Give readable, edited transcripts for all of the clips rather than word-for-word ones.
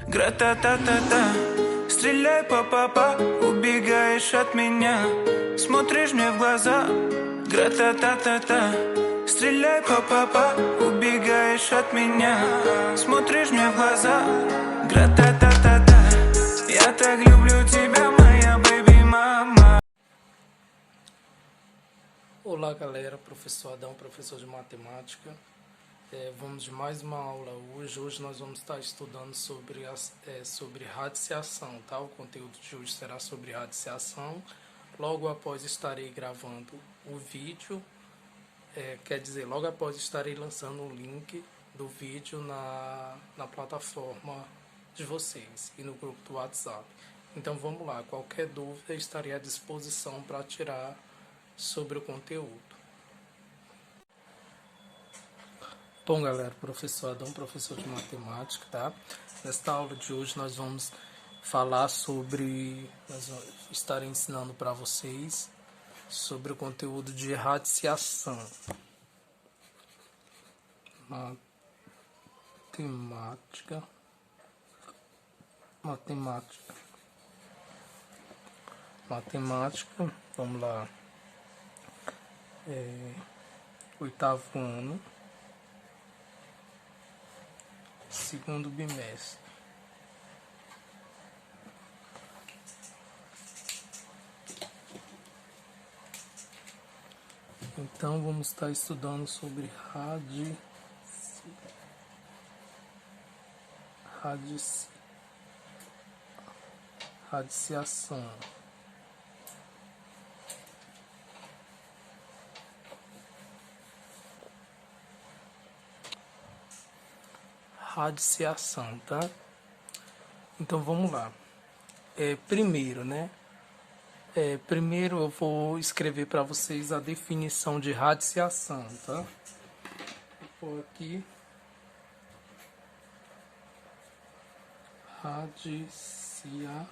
Гра-та-та-та-та, стреляй па-па-па, убегаешь от меня, смотришь мне в глаза. Гра-та-та-та-та, стреляй па-па-па, убегаешь от меня, смотришь мне в глаза. Гра-та-та-та-та, я так люблю тебя, моя бэби-мама. Olá galera, professor Adão, professor de matemática. Vamos de mais uma aula hoje. Hoje nós vamos estar estudando sobre radiciação, tá? O conteúdo de hoje será sobre radiciação. Logo após estarei gravando o vídeo, quer dizer, logo após estarei lançando o link do vídeo na plataforma de vocês e no grupo do WhatsApp. Então vamos lá, qualquer dúvida estarei à disposição para tirar sobre o conteúdo. Bom galera, professor Adão, professor de matemática, tá? Nesta aula de hoje nós vamos falar estarei ensinando para vocês sobre o conteúdo de radiciação. Matemática, vamos lá. Oitavo ano, segundo bimestre. Então vamos estar estudando sobre radiciação. Radiciação, tá? Então vamos lá. Primeiro, né? Primeiro eu vou escrever para vocês a definição de radiciação, tá? Vou pôr aqui radiciação.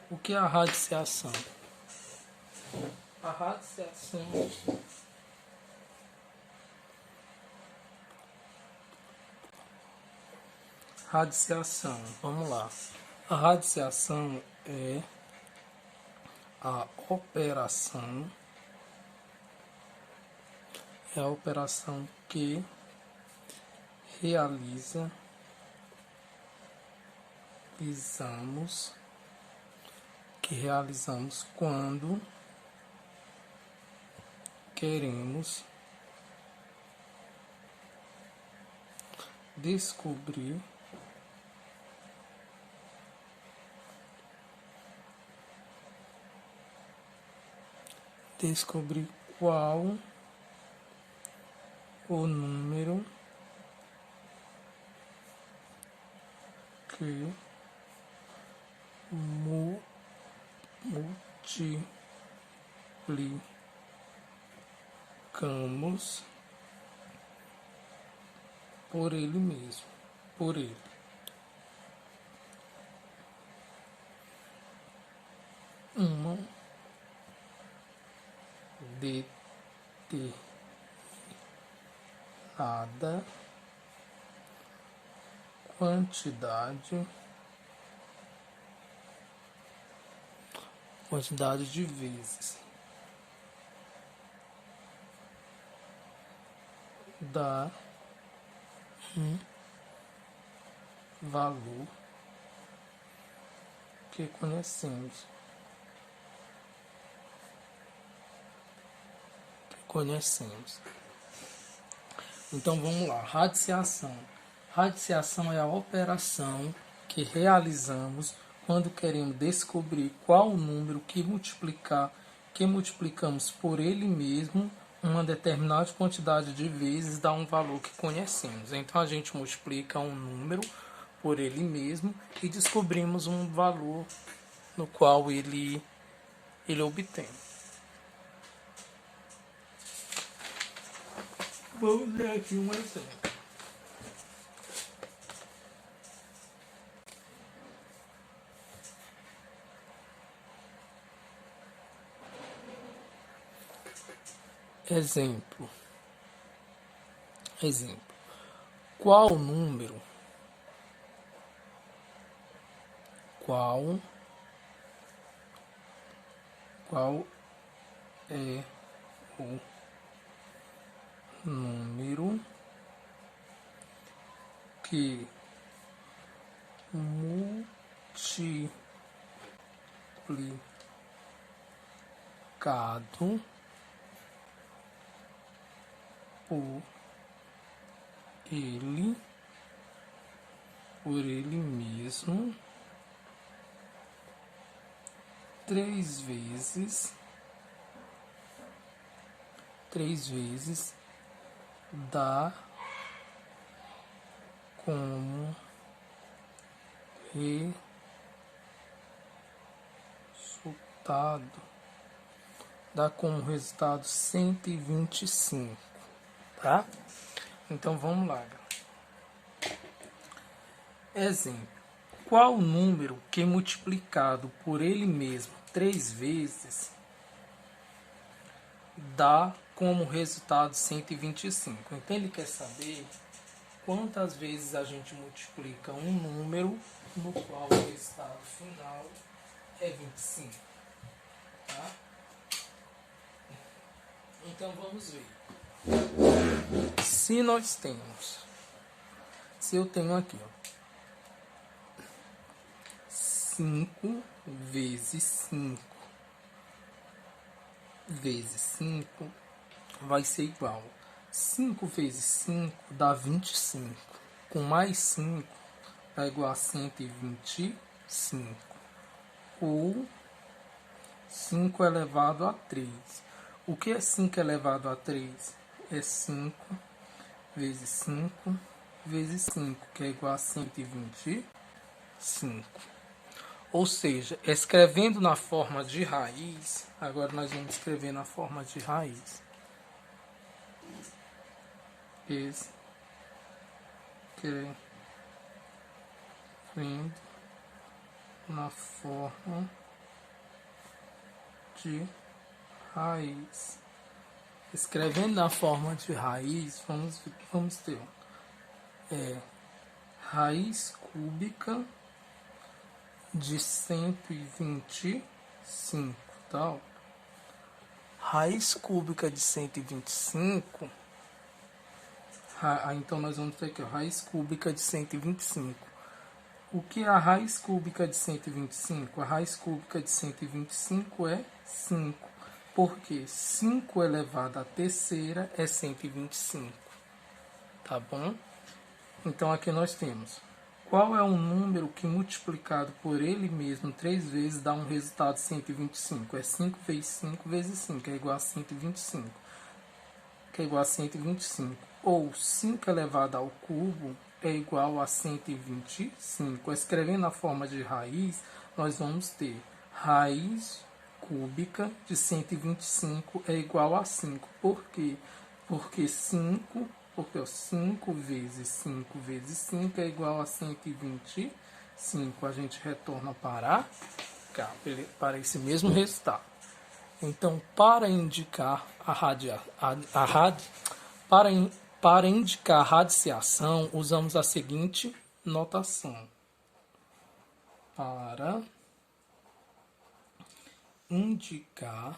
O que é a radiciação? A radiciação, vamos lá. A radiciação é a operação que realizamos quando queremos descobrir qual o número que multiplicamos por ele mesmo, uma determinada quantidade de vezes, dá um valor que conhecemos. Então vamos lá, radiciação. Radiciação é a operação que realizamos quando queremos descobrir qual o número que multiplicamos por ele mesmo uma determinada quantidade de vezes dá um valor que conhecemos. Então a gente multiplica um número por ele mesmo e descobrimos um valor no qual ele obtém. Vamos ver aqui um exemplo. Exemplo. Qual número qual é o número que multiplicado por ele mesmo 3 vezes dá como resultado 125, tá? Então vamos lá, galera. Exemplo: qual número que multiplicado por ele mesmo 3 vezes dá como resultado 125? Então ele quer saber quantas vezes a gente multiplica um número no qual o resultado final é 25. Tá? Então vamos ver. Se eu tenho aqui, ó, 5 vezes 5 vezes 5 vai ser igual. 5 vezes 5 dá 25. Com mais 5 é igual a 125. Ou 5 elevado a 3. O que é 5 elevado a 3? É 5 vezes 5 vezes 5, que é igual a 125. Ou seja, escrevendo na forma de raiz, agora nós vamos escrever na forma de raiz. Escrevendo na forma de raiz. Escrevendo na forma de raiz, vamos ter raiz cúbica de 125, tá? Raiz cúbica de 125, então nós vamos ter aqui, ó, raiz cúbica de 125. O que é a raiz cúbica de 125? A raiz cúbica de 125 é 5, porque 5 elevado à terceira é 125, tá bom? Então aqui nós temos: qual é o número que multiplicado por ele mesmo 3 vezes dá um resultado 125? É 5 vezes 5 vezes 5, é igual a 125. Que é igual a 125. Ou 5 elevado ao cubo é igual a 125. Escrevendo na forma de raiz, nós vamos ter raiz cúbica de 125 é igual a 5. Por quê? Porque 5 vezes 5 vezes 5 é igual a 125. A gente retorna para cá, para esse mesmo resultado. Então, para indicar para indicar a radiciação, usamos a seguinte notação. Para indicar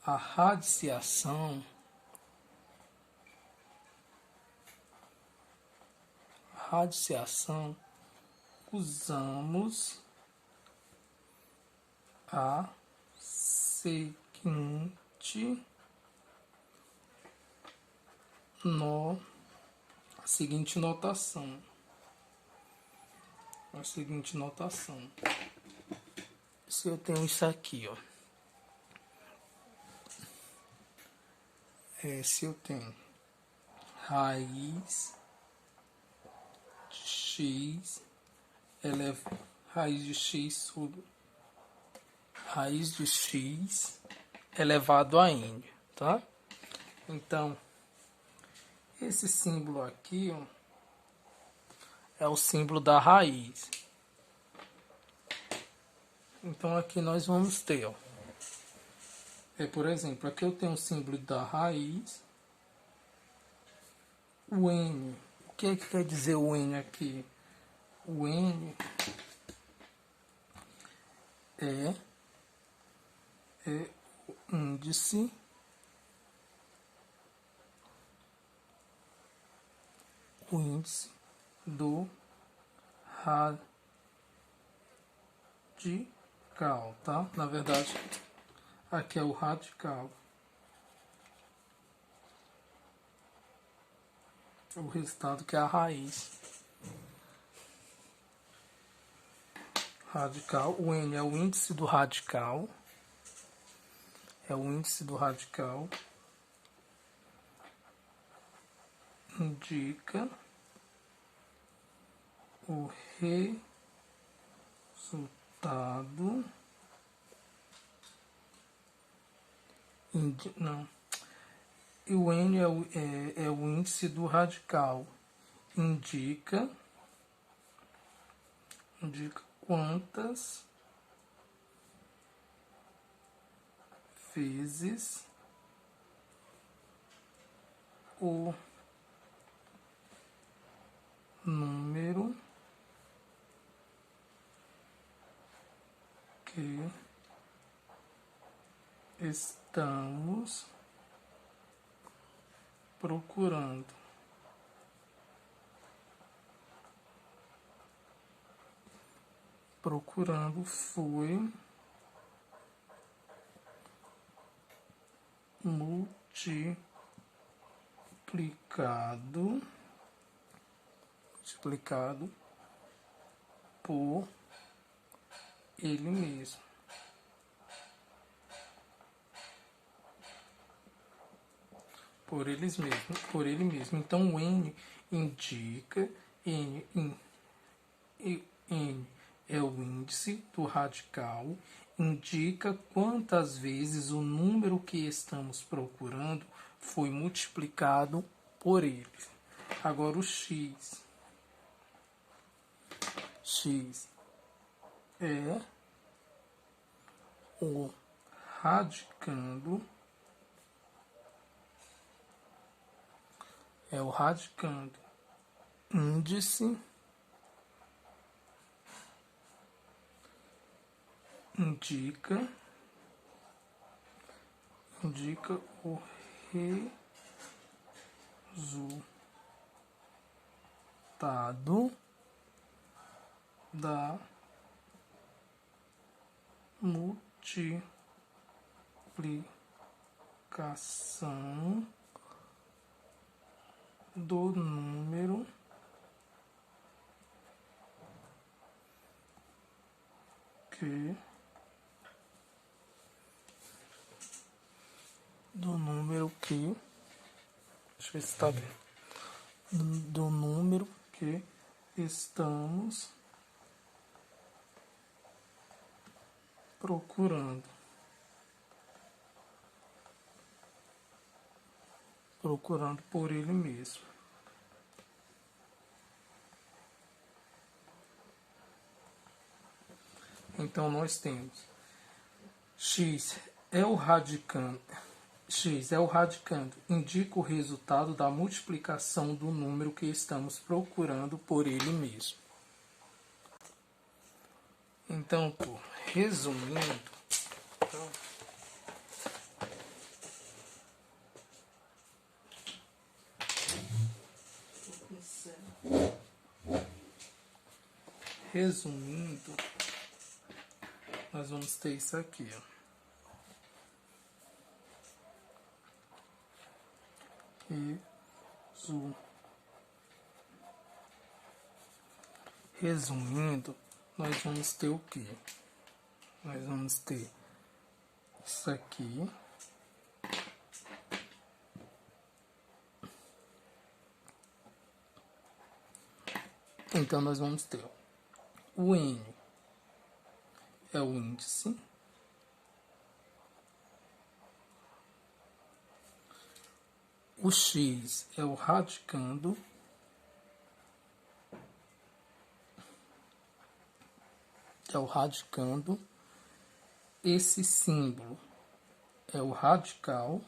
a radiciação, usamos a seguinte notação. Se eu tenho isso aqui, ó. Se eu tenho raiz de x elevado a n, tá? Então, esse símbolo aqui, ó, é o símbolo da raiz. Então aqui nós vamos ter, ó, por exemplo, aqui eu tenho o símbolo da raiz, o n, que é que quer dizer o N aqui? O N é o índice do radical, tá? Na verdade, aqui é o radical. O resultado que é a raiz. Radical, o N é o índice do radical. É o índice do radical. Indica o resultado. Não. E o N é o índice do radical. Indica quantas vezes o número que estamos procurando foi multiplicado por ele mesmo. Por ele mesmo. Então o N indica, N é o índice do radical, indica quantas vezes o número que estamos procurando foi multiplicado por ele. Agora o X é o radicando. Índice indica o resultado da multiplicação do número que deixa eu ver se está bem, do número que estamos procurando por ele mesmo. Então nós temos X é o radicando, indica o resultado da multiplicação do número que estamos procurando por ele mesmo. Então, resumindo, nós vamos ter isso aqui, ó. Resumindo, nós vamos ter o quê? Nós vamos ter isso aqui. Então, nós vamos ter o N é o índice, o X é o radicando, esse símbolo é o radical,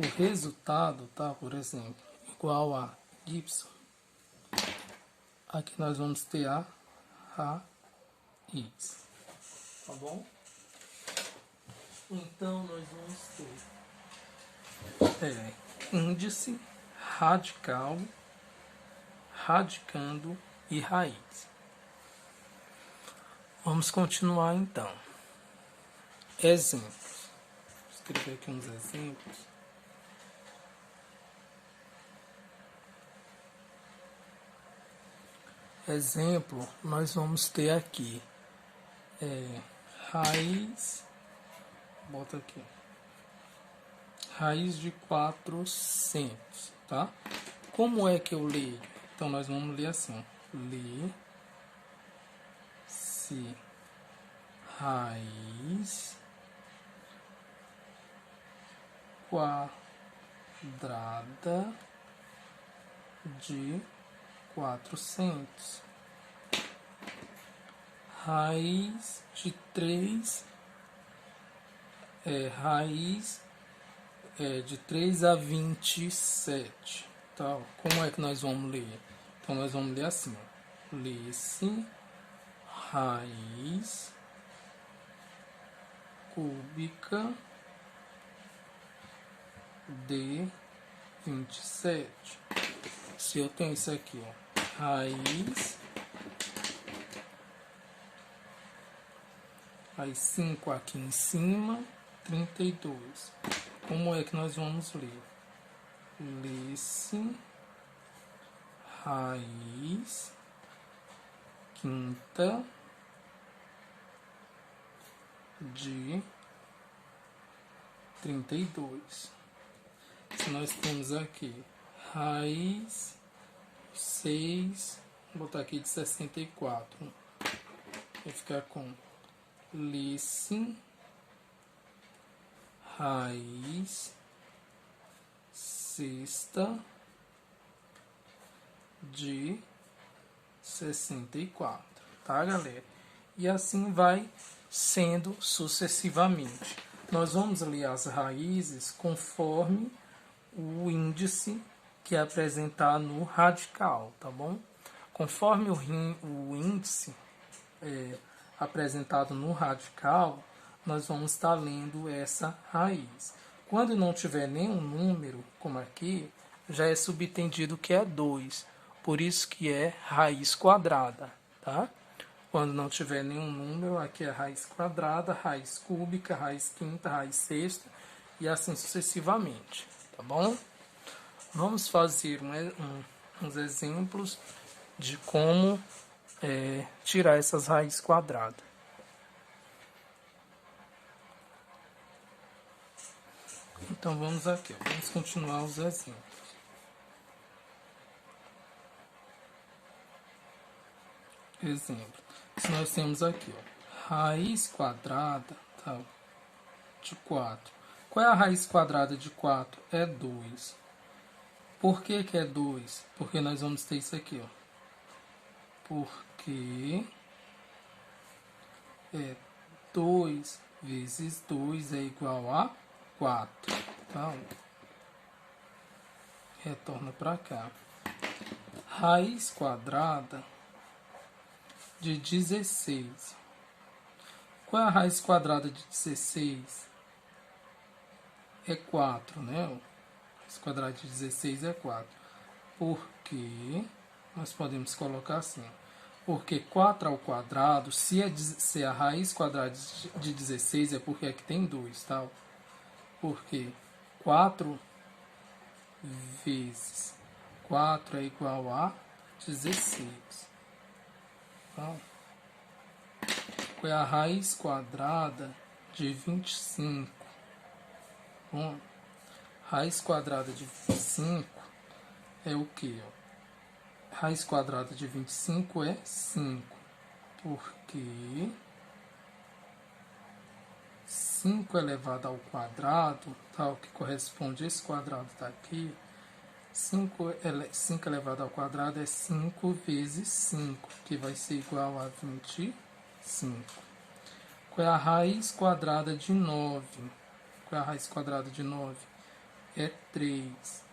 o resultado, tá? Por exemplo, igual a y. Aqui nós vamos ter a raiz. Tá bom? Então, nós vamos ter índice, radical, radicando e raiz. Vamos continuar, então. Exemplos. Vou escrever aqui uns exemplos. Exemplo, nós vamos ter aqui raiz, bota aqui, raiz de 400, tá? Como é que eu leio? Então, nós vamos ler assim, ó. Lê-se raiz quadrada de 400. Raiz de 3 raiz de 3 a 27. Tá? Como é que nós vamos ler? Então, nós vamos ler assim. Lê-se raiz cúbica de 27. Se eu tenho isso aqui, ó, raiz, aí 5 aqui em cima, 32. Como é que nós vamos ler? Lê-se raiz quinta de 32. Se nós temos aqui raiz 6, vou botar aqui de 64. Vai ficar com lê-se raiz sexta de 64, tá, galera? E assim vai sendo sucessivamente. Nós vamos ler as raízes conforme o índice que é apresentado no radical, tá bom? Conforme o índice apresentado no radical, nós vamos estar lendo essa raiz. Quando não tiver nenhum número, como aqui, já é subentendido que é 2. Por isso que é raiz quadrada, tá? Quando não tiver nenhum número, aqui é raiz quadrada, raiz cúbica, raiz quinta, raiz sexta e assim sucessivamente, tá bom? Vamos fazer uns exemplos de como tirar essas raízes quadradas. Então vamos aqui, vamos continuar os exemplos. Exemplo, se nós temos aqui, ó, raiz quadrada de 4. Qual é a raiz quadrada de 4? É 2. Por que que é 2? Porque nós vamos ter isso aqui, ó. Porque 2 vezes 2 é igual a 4. Então, retorna para cá. Raiz quadrada de 16. Qual é a raiz quadrada de 16? É 4, né? A raiz quadrada de 16 é 4. Porque nós podemos colocar assim. Porque 4 ao quadrado, se a raiz quadrada de 16 é porque aqui tem 2, tá? Porque 4 vezes 4 é igual a 16. Tá? Qual é a raiz quadrada de 25? Bom, raiz quadrada de 25 é o que? Raiz quadrada de 25 é 5. Porque 5 elevado ao quadrado, tal, que corresponde a esse quadrado daqui, 5 elevado ao quadrado é 5 vezes 5, que vai ser igual a 25. Qual é a raiz quadrada de 9? Qual é a raiz quadrada de 9? é 3.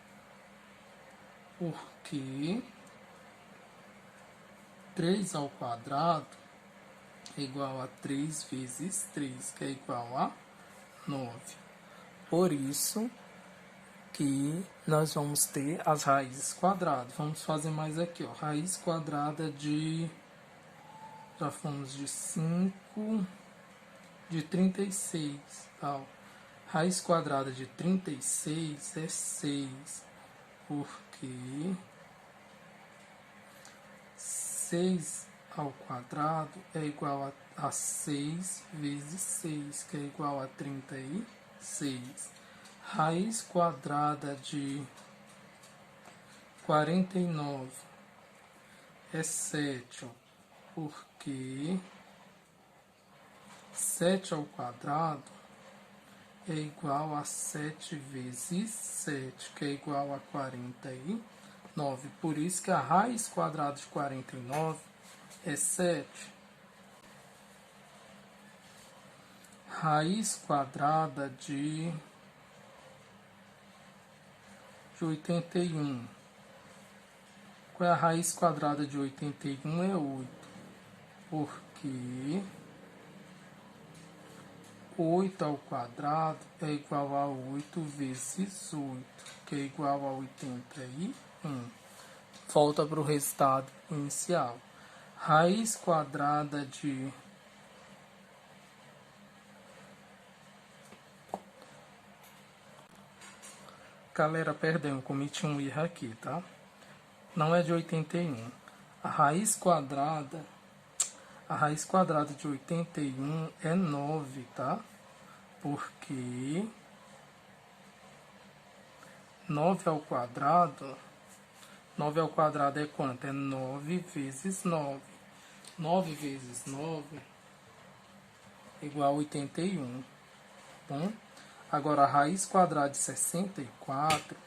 Porque 3 ao quadrado é igual a 3 vezes 3, que é igual a 9. Por isso que nós vamos ter as raízes quadradas. Vamos fazer mais aqui, ó. Raiz quadrada de... Já fomos de 5, de 36, tal. Raiz quadrada de 36 é 6, porque 6 ao quadrado é igual a 6 vezes 6, que é igual a 36. Raiz quadrada de 49 é 7, ó, porque 7 ao quadrado é igual a 7 vezes 7, que é igual a 49. Por isso que a raiz quadrada de 49 é 7. Raiz quadrada de 81. Qual é a raiz quadrada de 81? É 8. Porque 8 ao quadrado é igual a 8 vezes 8, que é igual a 81. Volta para o resultado inicial. Raiz quadrada de... Galera, perdão, cometi um erro aqui, tá? Não é de 81. A raiz quadrada de 81 é 9, tá? Porque 9 ao quadrado é quanto? É 9 vezes 9. 9 vezes 9 é igual a 81. Bom? Agora, a raiz quadrada de 64,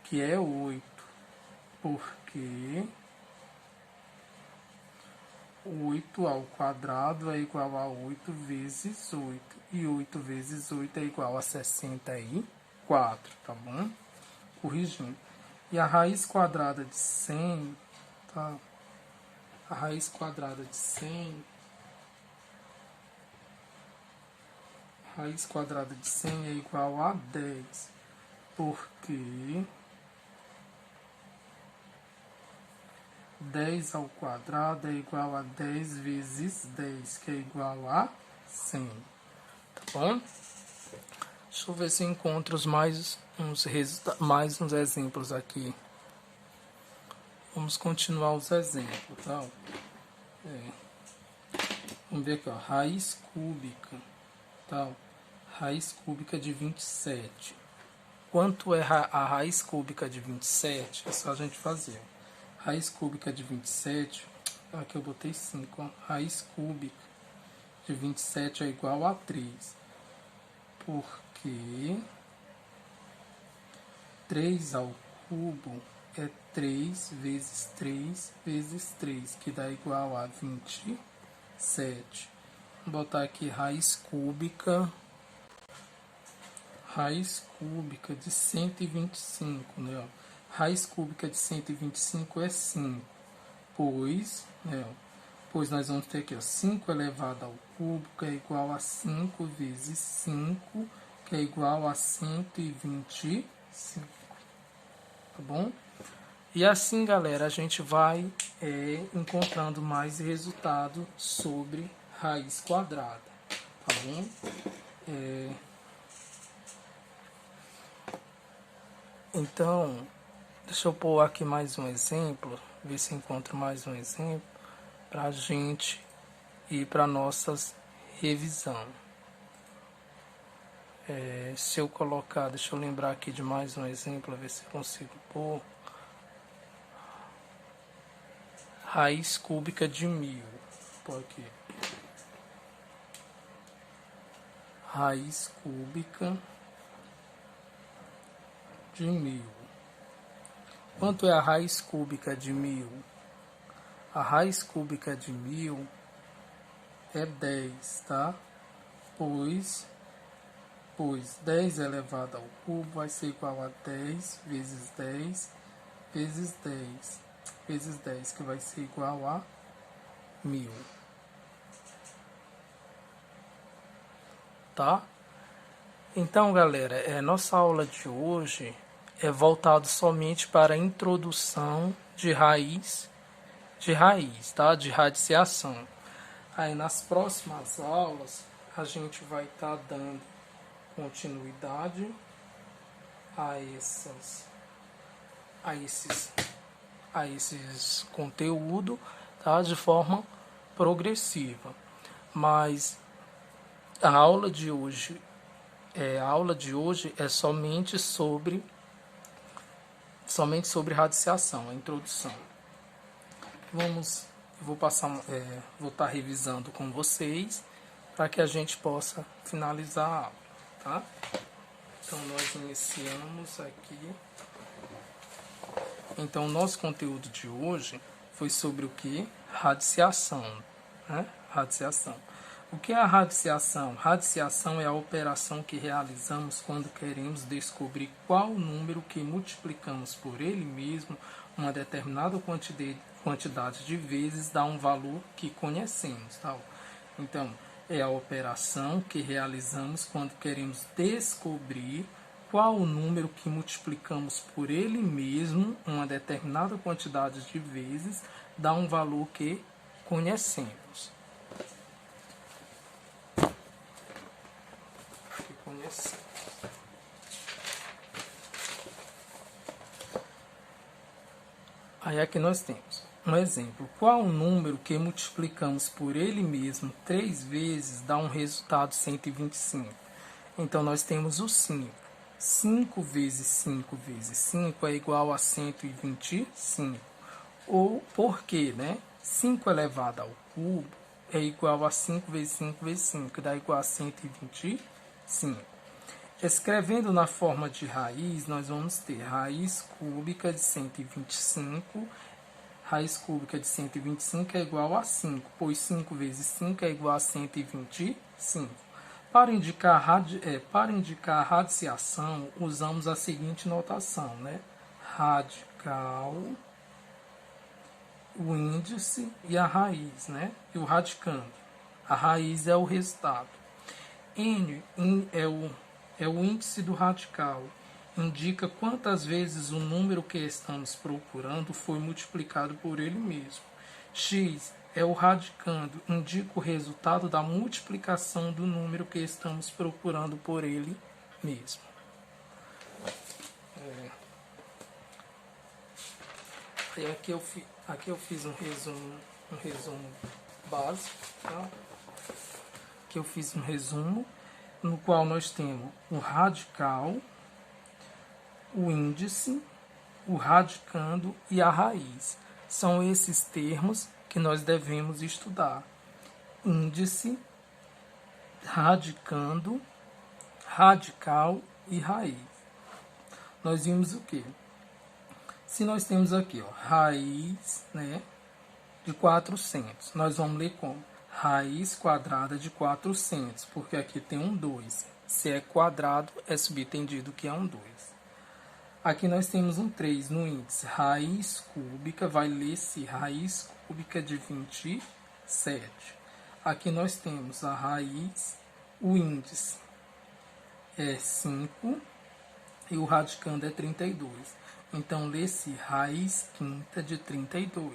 que é 8, porque 8 ao quadrado é igual a 8 vezes 8. E 8 vezes 8 é igual a 64, tá bom? Corrigindo. E a raiz quadrada de 100, tá? A raiz quadrada de 100... Raiz quadrada de 100 é igual a 10, porque 10 ao quadrado é igual a 10 vezes 10, que é igual a 100. Tá bom? Deixa eu ver se eu encontro mais uns exemplos aqui. Vamos continuar os exemplos, tá? Vamos ver aqui, ó. Raiz cúbica, tá? Raiz cúbica de 27. Quanto é a raiz cúbica de 27? É só a gente fazer. Raiz cúbica de 27, aqui eu botei 5, ó. Raiz cúbica de 27 é igual a 3. Porque 3 ao cubo é 3 vezes 3 vezes 3, que dá igual a 27. Vou botar aqui raiz cúbica de 125, né? Raiz cúbica de 125 é 5, pois nós vamos ter aqui, ó, 5 elevado ao cubo, que é igual a 5 vezes 5, que é igual a 125, tá bom? E assim, galera, a gente vai encontrando mais resultado sobre raiz quadrada, tá bom? Então, deixa eu pôr aqui mais um exemplo, ver se encontro mais um exemplo para a gente ir para nossas revisão. Se eu colocar, deixa eu lembrar aqui de mais um exemplo, ver se eu consigo pôr. Raiz cúbica de 1000. Pôr aqui. Raiz cúbica de 1000. Quanto é a raiz cúbica de 1000? A raiz cúbica de 1000 é 10, tá? Pois pois 10 elevado ao cubo vai ser igual a 10 vezes 10 vezes 10 vezes 10, que vai ser igual a 1000. Tá? Então, galera, nossa aula de hoje é voltado somente para a introdução de raiz, tá? De radiciação. Aí nas próximas aulas a gente vai estar dando continuidade a esses conteúdos, tá? De forma progressiva. Mas a aula de hoje é somente sobre radiciação, a introdução. Vou estar revisando com vocês para que a gente possa finalizar a aula, tá? Então nós iniciamos aqui. Então o nosso conteúdo de hoje foi sobre o que? Radiciação, né? Radiciação. O que é a radiciação? Radiciação é a operação que realizamos quando queremos descobrir qual número que multiplicamos por ele mesmo uma determinada quantidade de vezes dá um valor que conhecemos. Tá? Então, é a operação que realizamos quando queremos descobrir qual o número que multiplicamos por ele mesmo uma determinada quantidade de vezes dá um valor que conhecemos. Aí aqui nós temos um exemplo. Qual o número que multiplicamos por ele mesmo 3 vezes dá um resultado 125? Então nós temos o 5. 5 vezes 5 vezes 5 é igual a 125. Ou por quê, né? 5 elevado ao cubo é igual a 5 vezes 5 vezes 5, que dá igual a 125. Escrevendo na forma de raiz, nós vamos ter raiz cúbica de 125. Raiz cúbica de 125 é igual a 5, pois 5 vezes 5 é igual a 125. Para indicar a radiciação, usamos a seguinte notação, né? Radical, o índice e a raiz, né? E o radicando. A raiz é o resultado. N é o índice do radical. Indica quantas vezes o número que estamos procurando foi multiplicado por ele mesmo. X é o radicando. Indica o resultado da multiplicação do número que estamos procurando por ele mesmo. E aqui eu fiz um resumo básico. Tá? Aqui eu fiz um resumo no qual nós temos o radical, o índice, o radicando e a raiz. São esses termos que nós devemos estudar. Índice, radicando, radical e raiz. Nós vimos o quê? Se nós temos aqui, ó, raiz, né, de 400, nós vamos ler como? Raiz quadrada de 400, porque aqui tem um 2. Se é quadrado, é subentendido que é um 2. Aqui nós temos um 3 no índice. Raiz cúbica, vai ler-se raiz cúbica de 27. Aqui nós temos a raiz, o índice é 5 e o radicando é 32. Então, lê-se raiz quinta de 32.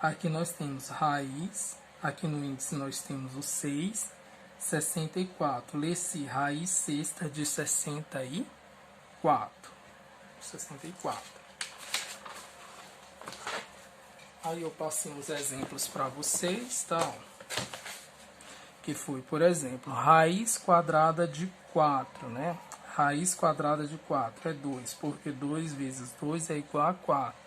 Aqui nós temos raiz. Aqui no índice nós temos o 6, 64. Lê-se raiz sexta de 64. 64. Aí eu passei uns exemplos para vocês, tá? Que foi, por exemplo, raiz quadrada de 4, né? Raiz quadrada de 4 é 2, porque 2 vezes 2 é igual a 4.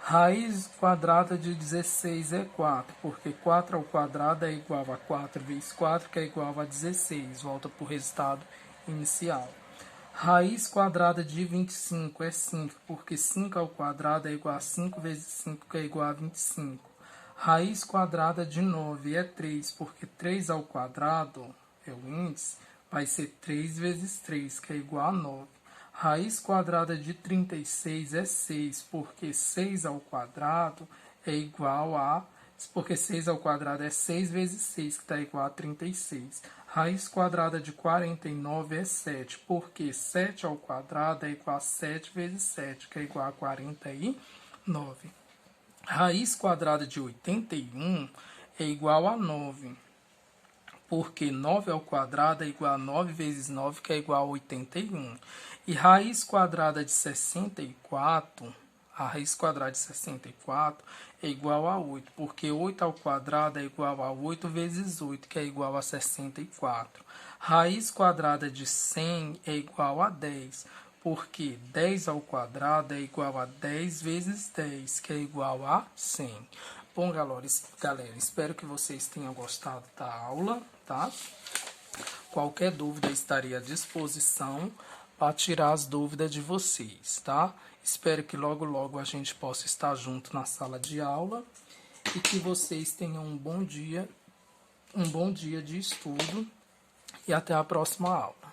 Raiz quadrada de 16 é 4, porque 4 ao quadrado é igual a 4 vezes 4, que é igual a 16. Volta para o resultado inicial. Raiz quadrada de 25 é 5, porque 5 ao quadrado é igual a 5 vezes 5, que é igual a 25. Raiz quadrada de 9 é 3, porque 3 ao quadrado é o índice, vai ser 3 vezes 3, que é igual a 9. Raiz quadrada de 36 é 6, porque 6 ao quadrado é igual a... Porque 6 ao quadrado é 6 vezes 6, que está igual a 36. Raiz quadrada de 49 é 7, porque 7 ao quadrado é igual a 7 vezes 7, que é igual a 49. Raiz quadrada de 81 é igual a 9, porque 9 ao quadrado é igual a 9 vezes 9, que é igual a 81. E raiz quadrada de 64, a raiz quadrada de 64 é igual a 8, porque 8 ao quadrado é igual a 8 vezes 8, que é igual a 64. Raiz quadrada de 100 é igual a 10, porque 10 ao quadrado é igual a 10 vezes 10, que é igual a 100. Bom, galera, espero que vocês tenham gostado da aula, tá? Qualquer dúvida estaria à disposição para tirar as dúvidas de vocês, tá? Espero que logo, logo a gente possa estar junto na sala de aula e que vocês tenham um bom dia de estudo e até a próxima aula.